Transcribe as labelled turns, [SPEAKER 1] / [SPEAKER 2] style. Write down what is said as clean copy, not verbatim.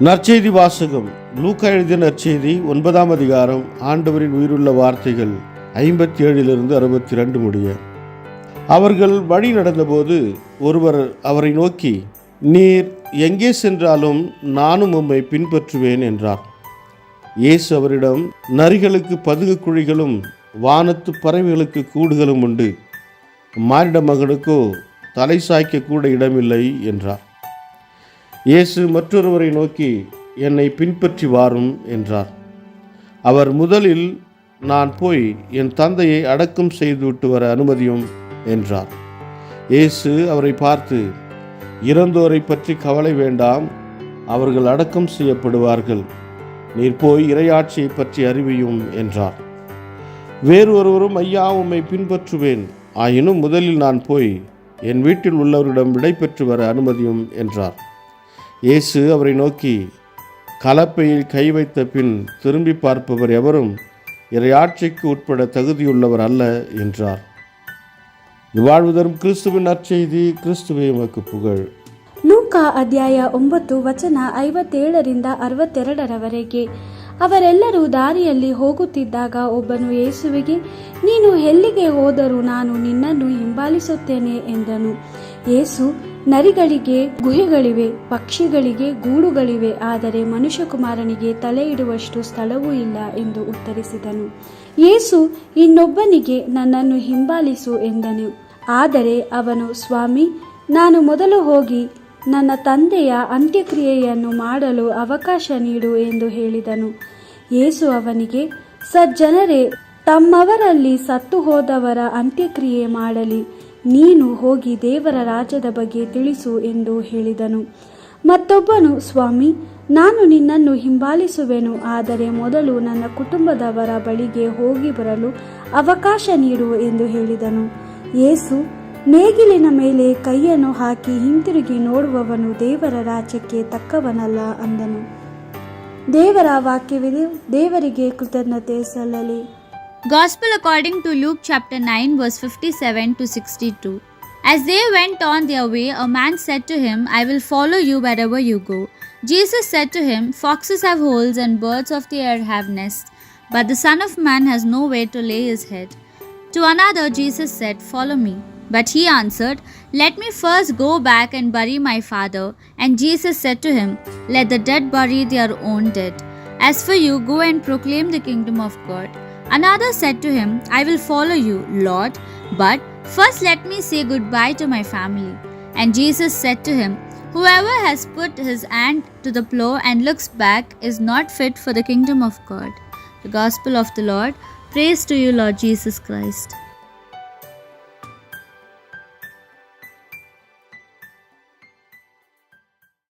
[SPEAKER 1] நற்செய்தி வாசகம். லூக்கா எழுதிய நற்செய்தி 9ஆம் அதிகாரம். ஆண்டவரின் உயிருள்ள வார்த்தைகள் 57 62 முடிய. அவர்கள் வழி நடந்தபோது ஒருவர் அவரை நோக்கி, நீர் எங்கே சென்றாலும் நானும் உம்மை பின்பற்றுவேன் என்றார். இயேசு அவரிடம், நரிகளுக்கு பதுகு குழிகளும் வானத்து பறவைகளுக்கு கூடுகளும் உண்டு, மானிட மகனுக்கோ தலை சாய்க்க கூட இடமில்லை என்றார். இயேசு மற்றொருவரை நோக்கி, என்னை பின்பற்றி வாரும் என்றார். அவர் முதலில், நான் போய் என் தந்தையை அடக்கம் செய்துவிட்டு வர அனுமதியும் என்றார். இயேசு அவரை பார்த்து, இறந்தோரை பற்றி கவலை வேண்டாம், அவர்கள் அடக்கம் செய்யப்படுவார்கள். நீர் போய் இறையாட்சியை பற்றி அறிவியும் என்றார். வேறு ஒருவரும், ஐயா உம்மை பின்பற்றுவேன், ஆயினும் முதலில் நான் போய் என் வீட்டில் உள்ளவரிடம் விடை பெற்று வர அனுமதியும் என்றார். இயேசு அவரை நோக்கி, கலப்பையில் கை வைத்த பின் திரும்பி பார்ப்பவர் எவரும் இறையாட்சிக்கு உட்பட தகுதியுள்ளவர் அல்ல என்றார். வாழ்வு தரும் கிறிஸ்துவின் நற்செய்தி. கிறிஸ்துவே உமக்கு புகழ்.
[SPEAKER 2] ಲೂಕಾ ಅಧ್ಯಾಯ 9 ವಚನ 57 62 ಅವರೆಲ್ಲರೂ ದಾರಿಯಲ್ಲಿ ಹೋಗುತ್ತಿದ್ದಾಗ ಒಬ್ಬನು ಯೇಸುವಿಗೆ, ನೀನು ಎಲ್ಲಿಗೆ ಹೋದರೂ ನಾನು ನಿನ್ನನ್ನು ಹಿಂಬಾಲಿಸುತ್ತೇನೆ ಎಂದನು. ಯೇಸು, ನರಿಗಳಿಗೆ ಗುಹೆಗಳಿವೆ, ಪಕ್ಷಿಗಳಿಗೆ ಗೂಡುಗಳಿವೆ, ಆದರೆ ಮನುಷ್ಯಕುಮಾರನಿಗೆ ತಲೆ ಇಡುವಷ್ಟು ಸ್ಥಳವೂ ಇಲ್ಲ ಎಂದು ಉತ್ತರಿಸಿದನು. ಯೇಸು ಇನ್ನೊಬ್ಬನಿಗೆ, ನನ್ನನ್ನು ಹಿಂಬಾಲಿಸು ಎಂದನು. ಆದರೆ ಅವನು, ಸ್ವಾಮಿ, ನಾನು ಮೊದಲು ಹೋಗಿ ನನ್ನ ತಂದೆಯ ಅಂತ್ಯಕ್ರಿಯೆಯನ್ನು ಮಾಡಲು ಅವಕಾಶ ನೀಡು ಎಂದು ಹೇಳಿದನು. ಯೇಸು ಅವನಿಗೆ, ಸಜ್ಜನರೇ ತಮ್ಮವರಲ್ಲಿ ಸತ್ತು ಹೋದವರ ಅಂತ್ಯಕ್ರಿಯೆ ಮಾಡಲಿ, ನೀನು ಹೋಗಿ ದೇವರ ರಾಜ್ಯದ ಬಗ್ಗೆ ತಿಳಿಸು ಎಂದು ಹೇಳಿದನು. ಮತ್ತೊಬ್ಬನು, ಸ್ವಾಮಿ, ನಾನು ನಿನ್ನನ್ನು ಹಿಂಬಾಲಿಸುವೆನು, ಆದರೆ ಮೊದಲು ನನ್ನ ಕುಟುಂಬದವರ ಬಳಿಗೆ ಹೋಗಿ ಬರಲು ಅವಕಾಶ ನೀಡು ಎಂದು ಹೇಳಿದನು. ಯೇಸು, ನೇಗಿಲಿನ ಮೇಲೆ ಕೈಯನ್ನು ಹಾಕಿ ಹಿಂತಿರುಗಿ ನೋಡುವವನು ದೇವರ ರಾಜ್ಯಕ್ಕೆ ತಕ್ಕವನಲ್ಲ ಅಂದನು. ದೇವರ ವಾಕ್ಯವಿದೆ. ದೇವರಿಗೆ ಕೃತಜ್ಞತೆ ಸಲ್ಲಲಿ.
[SPEAKER 3] Gospel according to Luke chapter 9 verse 57 to 62. As they went on their way, a man said to him, I will follow you wherever you go. Jesus said to him, foxes have holes and birds of the air have nests, but the Son of Man has nowhere to lay his head. To another Jesus said, follow me. But he answered, let me first go back and bury my father. And Jesus said to him, let the dead bury their own dead. As for you, go and proclaim the kingdom of God. Another said to him, I will follow you, Lord, but first let me say goodbye to my family. And Jesus said to him, whoever has put his hand to the plow and looks back is not fit for the kingdom of God. The Gospel of the Lord. Praise to you, Lord Jesus Christ.